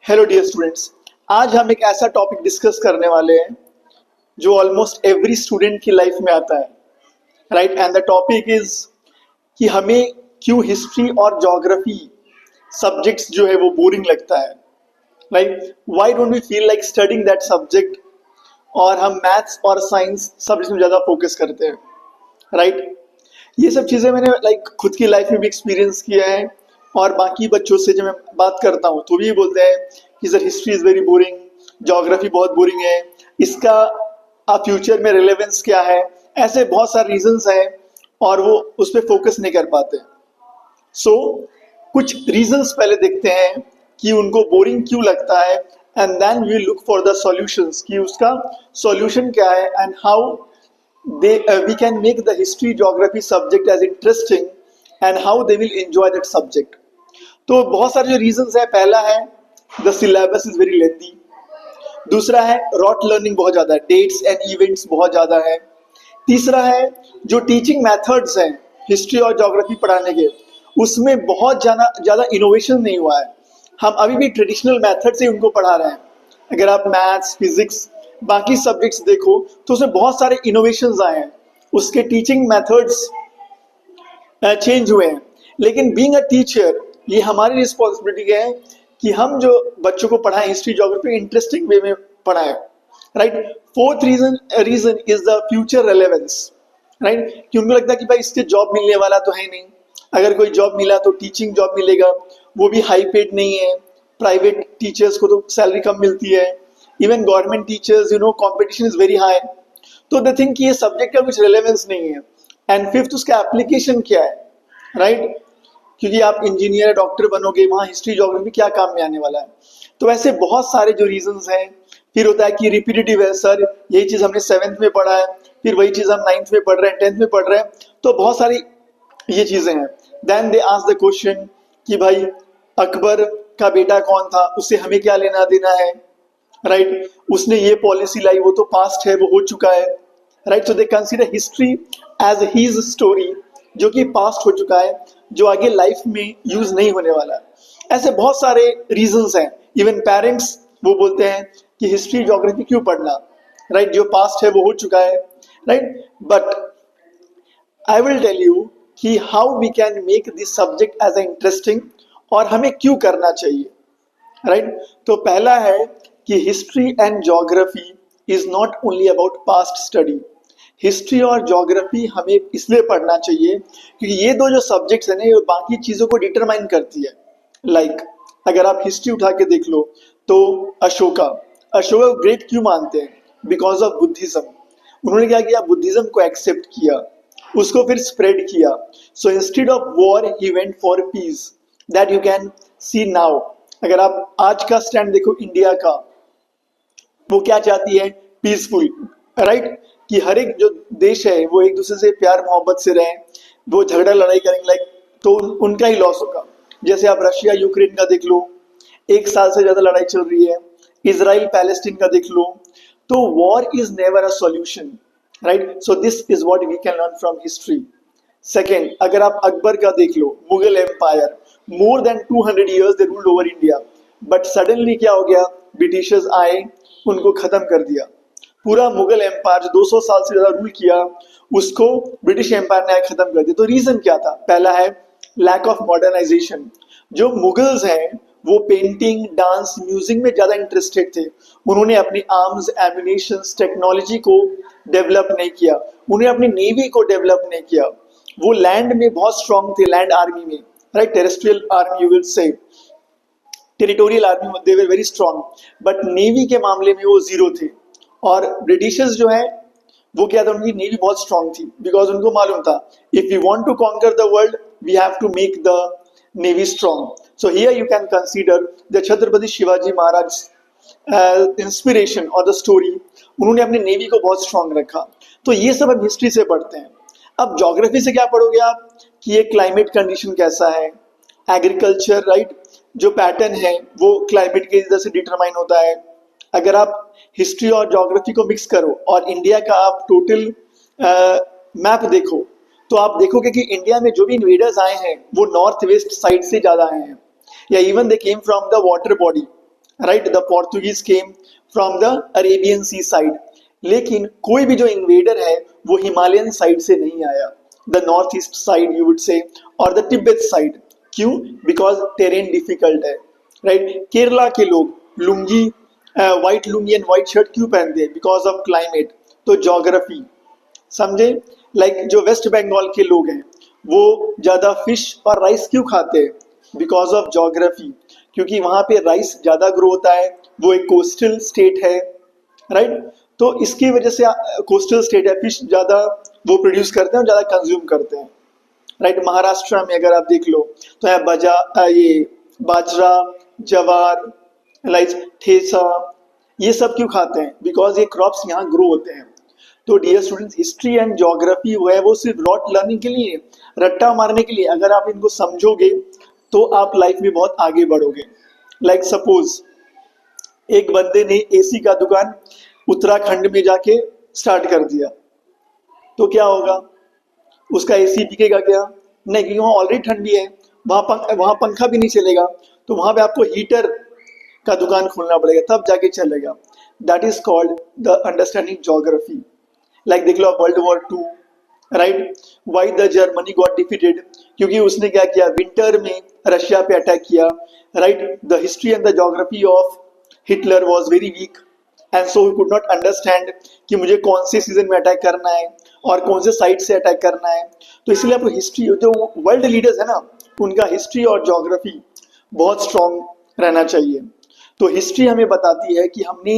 Hello dear students. आज हम एक ऐसा टॉपिक डिस्कस करने वाले हैं जो ऑलमोस्ट एवरी स्टूडेंट की लाइफ में आता है, right? And the topic is कि हमें क्यों हिस्ट्री और ज्योग्राफी सब्जेक्ट्स जो है वो बोरिंग लगता है, right? Why don't we feel like studying that subject, और हम मैथ्स और साइंस सब्जेक्ट्स में ज़्यादा फोकस करते हैं, राइट? ये सब चीज़ें मैंने खुद की लाइफ में भी एक्सपीरियंस किया है, और बाकी बच्चों से जब मैं बात करता हूँ तो भी बोलते हैं कि sir history is very boring, geography बहुत बोरिंग है, इसका फ्यूचर में रिलेवेंस क्या है। ऐसे बहुत सारे रीजंस हैं और वो उस पर फोकस नहीं कर पाते। सो कुछ रीजंस पहले देखते हैं कि उनको बोरिंग क्यों लगता है, and then we look for the solutions कि उसका सॉल्यूशन क्या है, and how we can make the history geography subject as interesting and how they will enjoy that subject. तो बहुत सारे जो रीजंस है, पहला है the syllabus is very lengthy, दूसरा है रॉट लर्निंग बहुत ज़्यादा है, डेट्स एंड इवेंट्स बहुत ज़्यादा है, तीसरा है जो टीचिंग मेथड्स हैं हिस्ट्री और ज्योग्राफी पढ़ाने के, उसमें बहुत ज़्यादा इनोवेशन नहीं हुआ है। हम अभी भी ट्रेडिशनल मेथड से उनको पढ़ा रहे हैं। अगर आप मैथ्स, फिजिक्स, बाकी सब्जेक्ट्स देखो तो उसमें बहुत सारे इनोवेशंस आए हैं, उसके टीचिंग मेथड्स चेंज हुए हैं। लेकिन बीइंग अ टीचर ये हमारी रिस्पॉन्सिबिलिटी है कि हम जो बच्चों को पढ़ाएं हिस्ट्री ज्योग्राफी इंटरेस्टिंग वे में पढ़ाएं, right? Fourth reason is the future relevance, right? कि उनको लगता है कि भाई इसके जॉब मिलने वाला तो है नहीं, अगर कोई जॉब मिला तो टीचिंग जॉब मिलेगा, वो भी हाई पेड नहीं है, प्राइवेट टीचर्स को तो सैलरी कम मिलती है, even government teachers competition is very high. तो दे थिंक कि ये सब्जेक्ट का कुछ रेलेवेंस नहीं है। एंड फिफ्थ, उसका एप्लीकेशन क्या है, राइट? क्योंकि आप इंजीनियर डॉक्टर बनोगे, वहाँ हिस्ट्री ज्योग्राफी क्या काम में आने वाला है। तो ऐसे बहुत सारे जो रीजंस हैं। फिर होता है कि रिपीटेटिव है, सर यही चीज हमने 7th में पढ़ा है, फिर वही चीज हम 9th में पढ़ रहे हैं, 10th में पढ़ रहे हैं, तो बहुत सारी ये चीजें हैं। Then they ask the question कि भाई अकबर का बेटा कौन था, उससे हमें क्या लेना देना है, राइट? उसने ये पॉलिसी लाई, वो तो पास्ट है, वो हो चुका है, right? So they consider history as his story, जो कि पास्ट हो चुका है, जो आगे लाइफ में यूज नहीं होने वाला है। ऐसे बहुत सारे रीजंस हैं। इवन पेरेंट्स वो बोलते हैं कि हिस्ट्री ज्योग्राफी क्यों पढ़ना, राइट? जो पास्ट है वो हो चुका है, right? But I will tell you कि how we can make this subject as a interesting, और हमें क्यों करना चाहिए, राइट? तो पहला है कि history and geography is not only about past study. History और ज्योग्राफी हमें इसलिए पढ़ना चाहिए क्योंकि ये दो जो सब्जेक्ट्स हैं ना, ये बाकी चीज़ों को डिटरमाइन करती है। लाइक अगर आप हिस्ट्री उठा के देख लो तो अशोका को ग्रेट क्यों मानते हैं? Because of Buddhism. उन्होंने क्या किया, बुद्धिज्म को एक्सेप्ट किया, उसको फिर स्प्रेड किया। So instead of war he went for piece, that you can see now. अगर आप आज का स्टैंड देखो इंडिया का, वो क्या चाहती है? Peaceful, right? कि हर एक जो देश है वो एक दूसरे से प्यार मोहब्बत से रहे, वो झगड़ा लड़ाई करेंगे लाइक तो उनका ही लॉस होगा। जैसे आप रशिया यूक्रेन का देख लो, 1 साल से ज्यादा लड़ाई चल रही है। इजराइल पैलेस्टीन का देख लो, तो war is never a solution, right? So this is what we can learn from history. Second, अगर आप अकबर का देख लो, Mughal empire, more than 200 years they ruled over India, but suddenly क्या हो गया, ब्रिटिशर्स आए, उनको खत्म कर दिया। पूरा मुगल एम्पायर जो 200 साल से ज्यादा रूल किया, उसको ब्रिटिश एम्पायर ने खत्म कर दिया। तो रीजन क्या था? पहला है लैक ऑफ मॉडर्नाइजेशन। जो मुगल्स हैं वो पेंटिंग, डांस, म्यूजिक में ज्यादा इंटरेस्टेड थे। उन्होंने अपनी आर्म्स, एम्यूनिशन, टेक्नोलॉजी को डेवलप नहीं किया, उन्हें अपनी नेवी को डेवलप नहीं किया। वो लैंड में बहुत स्ट्रांग थे, लैंड आर्मी में, right? Terrestrial army you will say, territorial army में they were very strong, but navy के मामले में वो जीरो थे। और ब्रिटिशर्स जो है वो क्या था, उनकी नेवी बहुत स्ट्रांग थी, बिकॉज उनको मालूम था if we want to conquer the world we have to make the navy strong. So here you can consider the Chhatrapati Shivaji Maharaj inspiration और द स्टोरी, उन्होंने अपनी नेवी को बहुत स्ट्रांग रखा। तो ये सब हम हिस्ट्री से पढ़ते हैं। अब ज्योग्राफी से क्या पढ़ोगे आप कि ये क्लाइमेट कंडीशन कैसा है, एग्रीकल्चर, राइट? जो पैटर्न है वो क्लाइमेट के वजह से डिटरमाइन होता है। अगर आप हिस्ट्री और ज्योग्राफी को मिक्स करो और इंडिया का आप टोटल मैप देखो, तो आप देखोगे कि इंडिया में जो भी इन्वेडर्स आए हैं वो नॉर्थ वेस्ट साइड से ज्यादा आए हैं, या even they came from the water body, right, the Portuguese came from the Arabian sea side, लेकिन कोई भी जो इन्वेडर है वो हिमालयन साइड से नहीं आया, the north east side you would say, और द तिब्बत साइड। क्यों? बिकॉज टेरेन डिफिकल्ट है, राइट। केरला के लोग lungi, white lungi and white shirt क्यों पहनते हैं? बिकॉज ऑफ क्लाइमेट, तो ज्योग्राफी, समझे। लाइक जो वेस्ट बंगाल के लोग हैं वो ज्यादा फिश और राइस क्यों खाते हैं? बिकॉज ऑफ ज्योग्राफी, क्योंकि वहां पे राइस ज्यादा ग्रो होता है, वो एक कोस्टल स्टेट है, राइट। तो इसकी वजह से कोस्टल स्टेट है, फिश ज्यादा वो प्रोड्यूस करते हैं और ज्यादा कंज्यूम करते हैं, राइट। महाराष्ट्र में अगर आप देख लो तो है ये बाजरा, जवार, लाइक ठेसा, ये सब क्यों खाते हैं? बिकॉज ये क्रॉप्स यहाँ ग्रो होते हैं। तो dear students, history and geography वो है वो सिर्फ रॉट लर्निंग के लिए, रट्टा मारने के लिए, अगर आप इनको समझोगे तो आप लाइफ में बहुत आगे बढ़ोगे। लाइक सपोज एक बंदे ने एसी का दुकान उत्तराखंड में जाके स्टार्ट कर दिया, तो क्या होगा? उसका एसी बिकेगा क्या? नहीं, क्योंकि वहाँ ऑलरेडी ठंडी है, वहाँ पंखा भी नहीं चलेगा, तो वहां पे आपको हीटर का दुकान खोलना पड़ेगा, तब जाके चलेगा। That is called the understanding geography. Like देख लो world war 2, right, why the Germany got defeated, क्योंकि उसने क्या किया? विंटर में रशिया पे अटैक किया, right. The history and the geography of Hitler was very weak and so he could not understand कि मुझे कौन से सीजन में अटैक करना है और कौन से साइड से अटैक करना है। तो इसलिए आपको हिस्ट्री, जो वर्ल्ड लीडर्स है ना, उनका हिस्ट्री और ज्योग्राफी बहुत स्ट्रांग रहना चाहिए। तो हिस्ट्री हमें बताती है कि हमने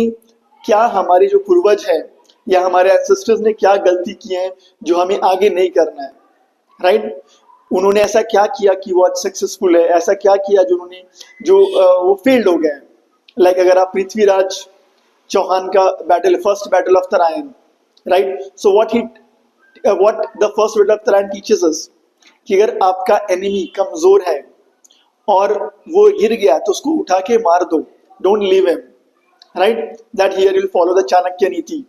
क्या, हमारे जो पूर्वज है या हमारे एंसेस्टर्स ने क्या गलती की है जो हमें आगे नहीं करना है, राइट। उन्होंने ऐसा क्या किया कि वो आज सक्सेसफुल है, ऐसा क्या किया जो उन्होंने वो फेल्ड हो गए। लाइक अगर आप पृथ्वीराज चौहान का first battle of Tarain, right, so what the first battle of Tarain teaches us कि अगर आपका एनिमी कमजोर है और वो गिर गया तो उसको उठा के मार दो, don't leave him, right. That here will follow the Chanakya नीति,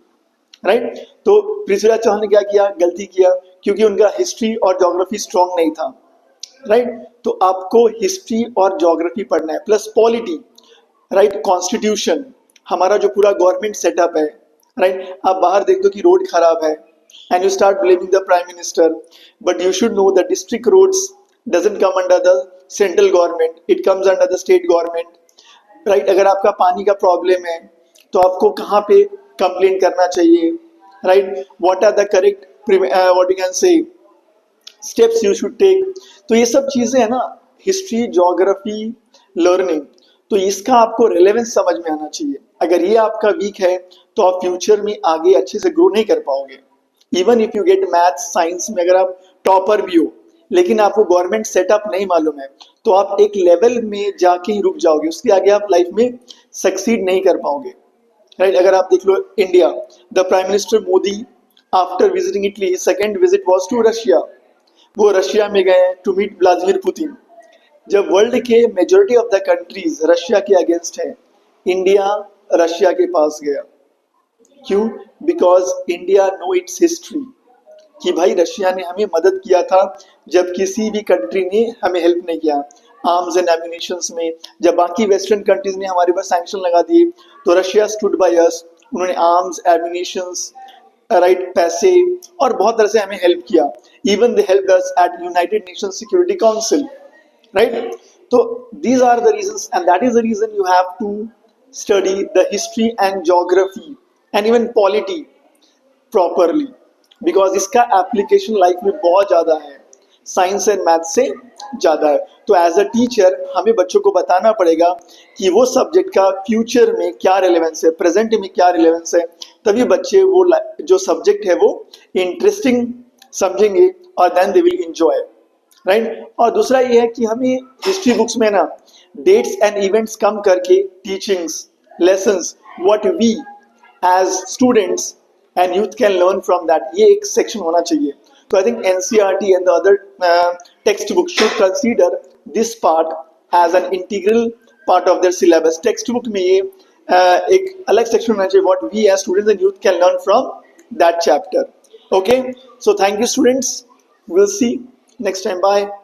राइट। तो पृथ्वीराज चौहान ने क्या किया? गलती किया, क्योंकि उनका हिस्ट्री और ज्योग्राफी स्ट्रांग नहीं था, राइट। तो आपको हिस्ट्री और ज्योग्राफी पढ़ना है, प्लस पॉलिटी, राइट, कॉन्स्टिट्यूशन, हमारा जो पूरा गवर्नमेंट सेटअप है, राइट। आप बाहर देख दो कि रोड खराब है and you start blaming the prime minister, but you should know the district roads doesn't come under the central government, it comes under the state government, right. अगर आपका पानी का प्रॉब्लम है तो आपको कहाँ पे कंप्लेन करना चाहिए, right, what are the correct what you can say steps you should take. तो ये सब चीजें है ना, हिस्ट्री, ज्योग्राफी, लर्निंग, तो इसका आपको रिलेवेंस समझ में आना चाहिए। अगर ये आपका वीक है तो आप फ्यूचर में आगे अच्छे से ग्रो नहीं कर पाओगे। Even if you get maths, science में अगर आप टॉपर भी हो, लेकिन आपको गवर्नमेंट सेटअप नहीं मालूम है, तो आप एक लेवल में जाके ही रुक जाओगे, उसके आगे आप लाइफ में सक्सीड नहीं कर पाओगे, राइट। अगर आप देख लो India, the prime minister Modi after visiting Italy, second visit was to Russia, वो रशिया में गए टू मीट व्लादिमीर पुतिन। जब वर्ल्ड के majority of the countries Russia के अगेंस्ट है, इंडिया रशिया के पास गया। क्यों? Because India know its history, कि भाई रशिया ने हमें मदद किया था जब किसी भी कंट्री ने हमें हेल्प नहीं किया, आर्म्स एंड एम्यूनिशंस में। जब बाकी वेस्टर्न कंट्रीज ने हमारे पर सैंक्शन लगा दिए तो रशिया स्टूड बाय अस, उन्होंने आर्म्स, एम्यूनिशंस, राइट, पैसे और बहुत तरह से हमें हेल्प किया। Even they helped us at United Nations security council, right? So these are the reasons, and that is the reason you have to study the history and geography and even polity properly, because इसका application life में बहुत ज़्यादा है, science and math से ज़्यादा है। तो as a teacher हमें बच्चों को बताना पड़ेगा कि वो सब्जेक्ट का फ्यूचर में क्या रिलेवेंस है, प्रेजेंट में क्या रिलेवेंस है, तभी बच्चे वो जो सब्जेक्ट है वो इंटरेस्टिंग समझेंगे और then they will enjoy, right. और दूसरा ये है कि हमें हिस्ट्री बुक्स में ना डेट्स एंड इवेंट्स कम करके teachings, lessons, what we as students and youth can learn from that, ये एक सेक्शन होना चाहिए। तो I think NCERT and the other text book should consider this part as an integral part of their syllabus. Text book में ये एक अलग section होना चाहिए, what we as students and youth can learn from that chapter. Okay, so thank you students, we'll see next time, bye.